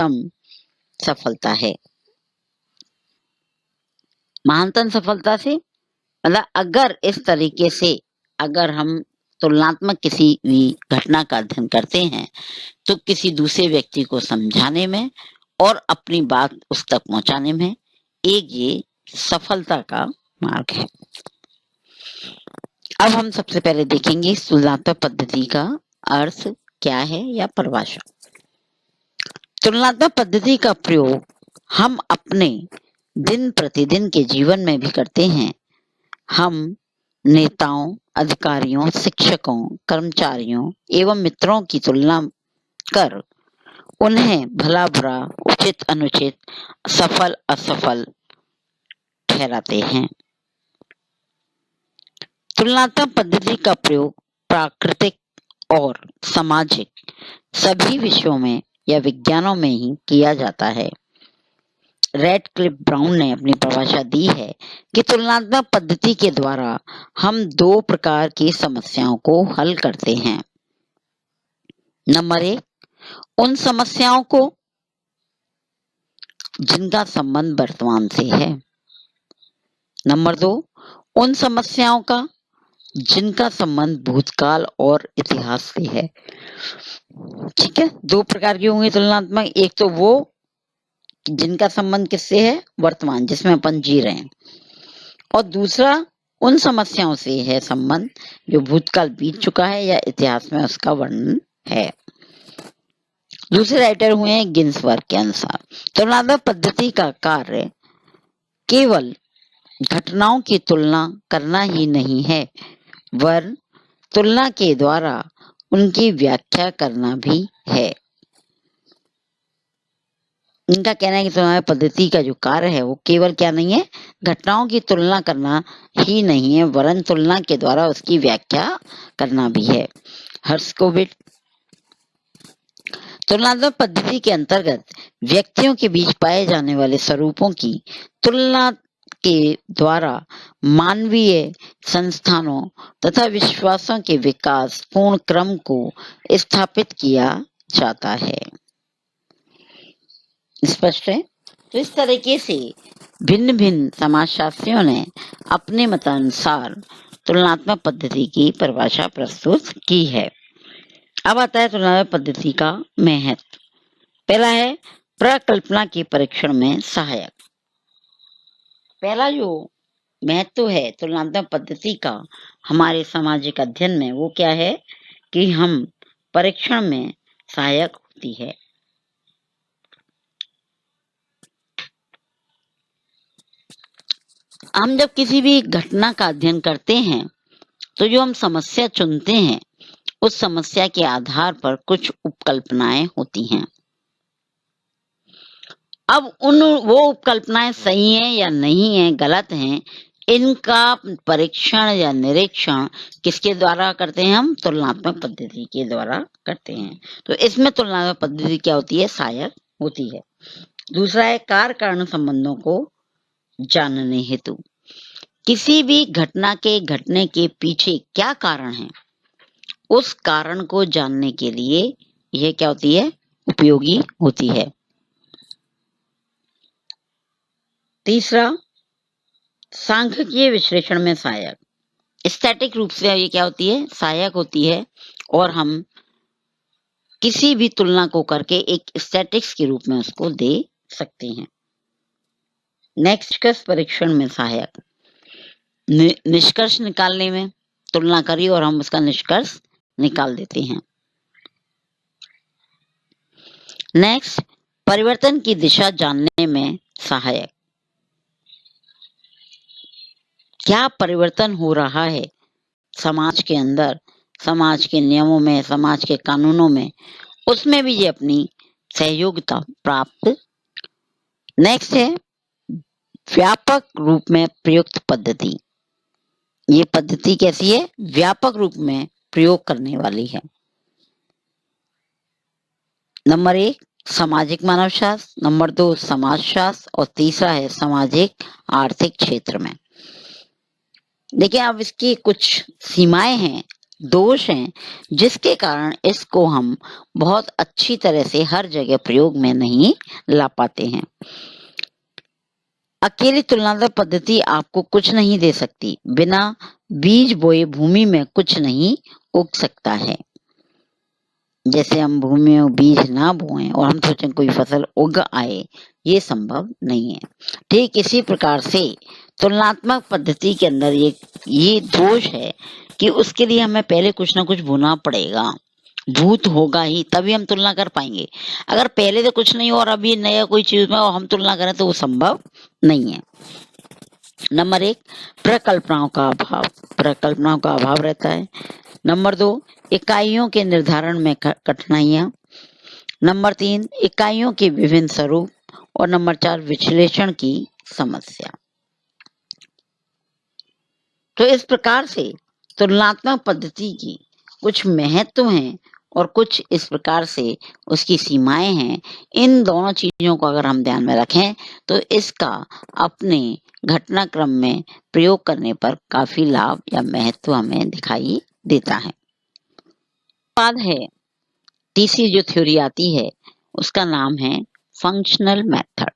महानतम सफलता है। महानतम सफलता से मतलब अगर इस तरीके से अगर हम तुलनात्मक किसी भी घटना का अध्ययन करते हैं तो किसी दूसरे व्यक्ति को समझाने में और अपनी बात उस तक पहुंचाने में एक ये सफलता का मार्ग है। अब हम सबसे पहले देखेंगे तुलनात्मक पद्धति का अर्थ क्या है या परिभाषा। तुलनात्मक पद्धति का प्रयोग हम अपने दिन प्रतिदिन के जीवन में भी करते हैं। हम नेताओं, अधिकारियों, शिक्षकों, कर्मचारियों एवं मित्रों की तुलना कर उन्हें भला बुरा, उचित अनुचित, सफल असफल ठहराते हैं। तुलनात्मक पद्धति का प्रयोग प्राकृतिक और सामाजिक सभी विषयों में या विज्ञानों में ही किया जाता है। रेडक्लिफ ब्राउन ने अपनी परिभाषा दी है कि तुलनात्मक पद्धति के द्वारा हम दो प्रकार की समस्याओं को हल करते हैं। नंबर 1, उन समस्याओं को जिनका संबंध वर्तमान से है। नंबर 2, उन समस्याओं का जिनका संबंध भूतकाल और इतिहास से है। ठीक है, दो प्रकार की होंगी तुलनात्मक। एक तो वो जिनका संबंध किससे है, वर्तमान जिसमें अपन जी रहे हैं, और दूसरा उन समस्याओं से है संबंध जो भूतकाल बीत चुका है या इतिहास में उसका वर्णन है। दूसरे राइटर हुए हैं गिन्सबर्ग के अनुसार तुलनात्मक पद्धति का कार्य केवल घटनाओं की तुलना करना ही नहीं है, वरन तुलना के द्वारा उनकी व्याख्या करना भी है। इनका कहना है कि तुलनात्मक पद्धति का जो कार्य है वो केवल क्या नहीं है, घटनाओं की तुलना करना ही नहीं है, वरन तुलना के द्वारा उसकी व्याख्या करना भी है। हर्स्कोविट तुलनात्मक पद्धति के अंतर्गत व्यक्तियों के बीच पाए जाने वाले स्वरूपों की तुलना के द्वारा मानवीय संस्थानों तथा विश्वासों के विकास पूर्ण क्रम को स्थापित किया जाता है। स्पष्ट है? तो इस तरीके से भिन्न भिन्न समाजशास्त्रियों ने अपने मतानुसार तुलनात्मक पद्धति की परिभाषा प्रस्तुत की है। अब आता है तुलनात्मक पद्धति का महत्व। पहला है प्रकल्पना के परीक्षण में सहायक। पहला जो महत्व है तुलनात्मक पद्धति का हमारे सामाजिक अध्ययन में वो क्या है कि हम परीक्षण में सहायक होती है। हम जब किसी भी घटना का अध्ययन करते हैं तो जो हम समस्या चुनते हैं उस समस्या के आधार पर कुछ उपकल्पनाएं होती हैं। अब वो उपकल्पनाएं सही हैं या नहीं हैं, गलत हैं, इनका परीक्षण या निरीक्षण किसके द्वारा करते हैं हम? तुलनात्मक पद्धति के द्वारा करते हैं। तो इसमें तुलनात्मक पद्धति क्या होती है? सहायक होती है। दूसरा है कार्य कारण संबंधों को जानने हेतु। किसी भी घटना के घटने के पीछे क्या कारण है उस कारण को जानने के लिए यह क्या होती है? उपयोगी होती है। तीसरा सांख्यिकीय विश्लेषण में सहायक। स्टैटिक रूप से ये क्या होती है? सहायक होती है और हम किसी भी तुलना को करके एक स्टैटिक्स के रूप में उसको दे सकते हैं। निष्कर्ष परीक्षण में सहायक। निष्कर्ष निकालने में तुलना करी और हम उसका निष्कर्ष निकाल देते हैं। नेक्स्ट परिवर्तन की दिशा जानने में सहायक। क्या परिवर्तन हो रहा है समाज के अंदर, समाज के नियमों में, समाज के कानूनों में, उसमें भी ये अपनी सहयोगिता प्राप्त। नेक्स्ट है व्यापक रूप में प्रयुक्त पद्धति। ये पद्धति कैसी है? व्यापक रूप में प्रयोग करने वाली है। नंबर 1 सामाजिक मानवशास्त्र, नंबर 2 समाजशास्त्र और तीसरा है सामाजिक आर्थिक क्षेत्र में। देखिए अब इसकी कुछ सीमाएं हैं दोष हैं जिसके कारण इसको हम बहुत अच्छी तरह से हर जगह प्रयोग में नहीं ला पाते हैं। अकेली तुलनात्मक पद्धति आपको कुछ नहीं दे सकती। बिना बीज बोए भूमि में कुछ नहीं उग सकता है। जैसे हम भूमि में बीज ना बोएं और हम सोचें कोई फसल उग आए, ये संभव नहीं है। ठीक इसी प्रकार से तुलनात्मक पद्धति के अंदर ये दोष है कि उसके लिए हमें पहले कुछ ना कुछ बोना पड़ेगा, भूत होगा ही तभी हम तुलना कर पाएंगे। अगर पहले तो कुछ नहीं हो और अभी नया कोई चीज में और हम तुलना करें तो वो संभव नहीं है। नंबर 1, प्रकल्पनाओं का अभाव। प्रकल्पनाओं का अभाव रहता है। नंबर 2, इकाइयों के निर्धारण में कठिनाइयां। नंबर 3, इकाइयों के विभिन्न स्वरूप। और नंबर 4, विश्लेषण की समस्या। तो इस प्रकार से तुलनात्मक पद्धति की कुछ महत्व हैं और कुछ इस प्रकार से उसकी सीमाएं हैं। इन दोनों चीजों को अगर हम ध्यान में रखें तो इसका अपने घटनाक्रम में प्रयोग करने पर काफी लाभ या महत्व हमें दिखाई देता है। बाद है तीसरी जो थ्योरी आती है उसका नाम है फंक्शनल मेथड,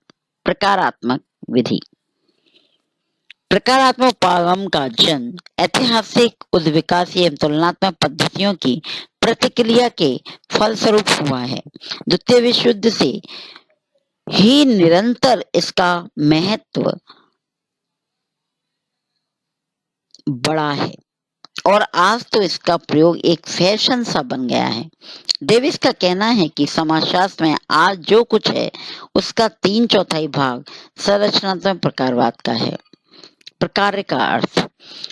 प्रकारात्मक विधि। प्रकारात्मक उपागम का जन्म ऐतिहासिक उद्विकास एवं तुलनात्मक पद्धतियों की प्रतिक्रिया के फलस्वरूप हुआ है। द्वितीय विश्व युद्ध से ही निरंतर इसका महत्व बढ़ा है और आज तो इसका प्रयोग एक फैशन सा बन गया है। डेविस का कहना है कि समाजशास्त्र में आज जो कुछ है उसका 3/4 भाग संरचनात्मक प्रकारवाद का है। प्रकार का अर्थ,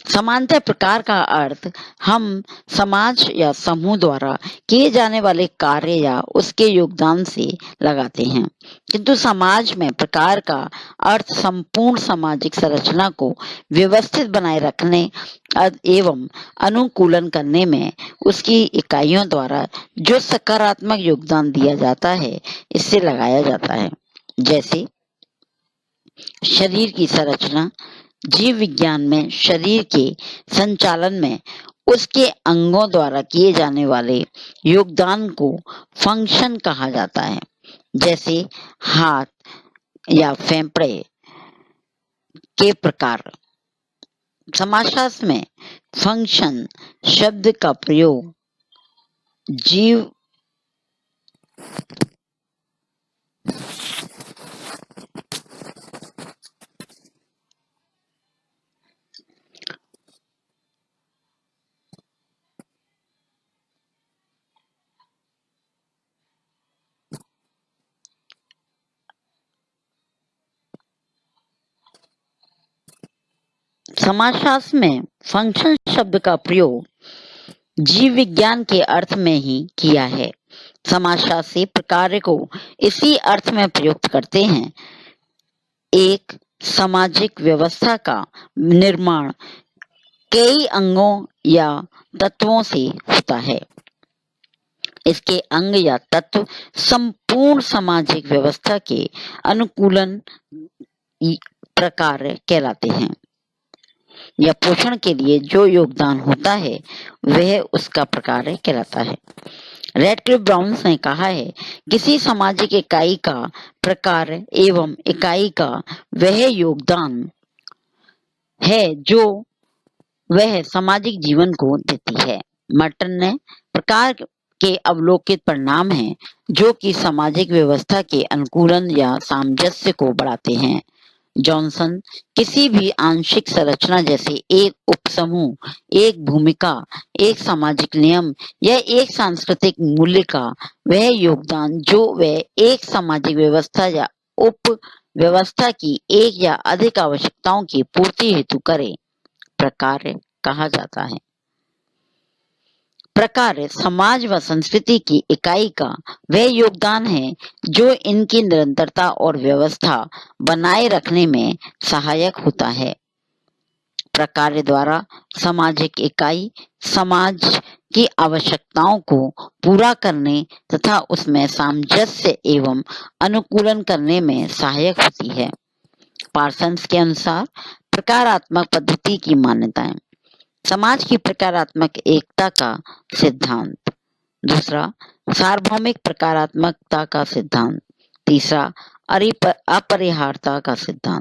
समानतः प्रकार का अर्थ हम समाज या समूह द्वारा किए जाने वाले कार्य या उसके योगदान से लगाते हैं, किंतु समाज में प्रकार का अर्थ संपूर्ण सामाजिक संरचना को व्यवस्थित बनाए रखने एवं अनुकूलन करने में उसकी इकाइयों द्वारा जो सकारात्मक योगदान दिया जाता है इससे लगाया जाता है। जैसे शरीर की संरचना, जीव विज्ञान में शरीर के संचालन में उसके अंगों द्वारा किए जाने वाले योगदान को फंक्शन कहा जाता है। जैसे हाथ या फेफड़े के प्रकार। समाजशास्त्र में फंक्शन शब्द का प्रयोग जीव समाजशास्त्र में फंक्शन शब्द का प्रयोग जीव विज्ञान के अर्थ में ही किया है। समाजशास्त्री प्रकार को इसी अर्थ में प्रयुक्त करते हैं। एक सामाजिक व्यवस्था का निर्माण कई अंगों या तत्वों से होता है। इसके अंग या तत्व संपूर्ण सामाजिक व्यवस्था के अनुकूलन प्रकार कहलाते हैं या पोषण के लिए जो योगदान होता है वह उसका प्रकार कहलाता है। रेडक्लिफ ब्राउन्स ने कहा है, किसी सामाजिक इकाई का प्रकार एवं इकाई का वह योगदान है जो वह सामाजिक जीवन को देती है। मर्टन ने प्रकार के अवलोकित परिणाम हैं जो कि सामाजिक व्यवस्था के अनुकूलन या सामंजस्य को बढ़ाते हैं। जॉनसन किसी भी आंशिक संरचना जैसे एक उपसमूह, एक भूमिका, एक सामाजिक नियम या एक सांस्कृतिक मूल्य का वह योगदान जो वह एक सामाजिक व्यवस्था या उप व्यवस्था की एक या अधिक आवश्यकताओं की पूर्ति हेतु करे, प्रकार कहा जाता है। प्रकार समाज व संस्कृति की इकाई का वह योगदान है जो इनकी निरंतरता और व्यवस्था बनाए रखने में सहायक होता है। प्रकार द्वारा सामाजिक इकाई समाज की आवश्यकताओं को पूरा करने तथा उसमें सामंजस्य एवं अनुकूलन करने में सहायक होती है। पार्सन्स के अनुसार प्रकारात्मक पद्धति की मान्यताएं, समाज की प्रकारात्मक एकता का सिद्धांत। दूसरा, सार्वभौमिक प्रकारात्मकता का सिद्धांत। तीसरा, अपरिहार्यता का सिद्धांत।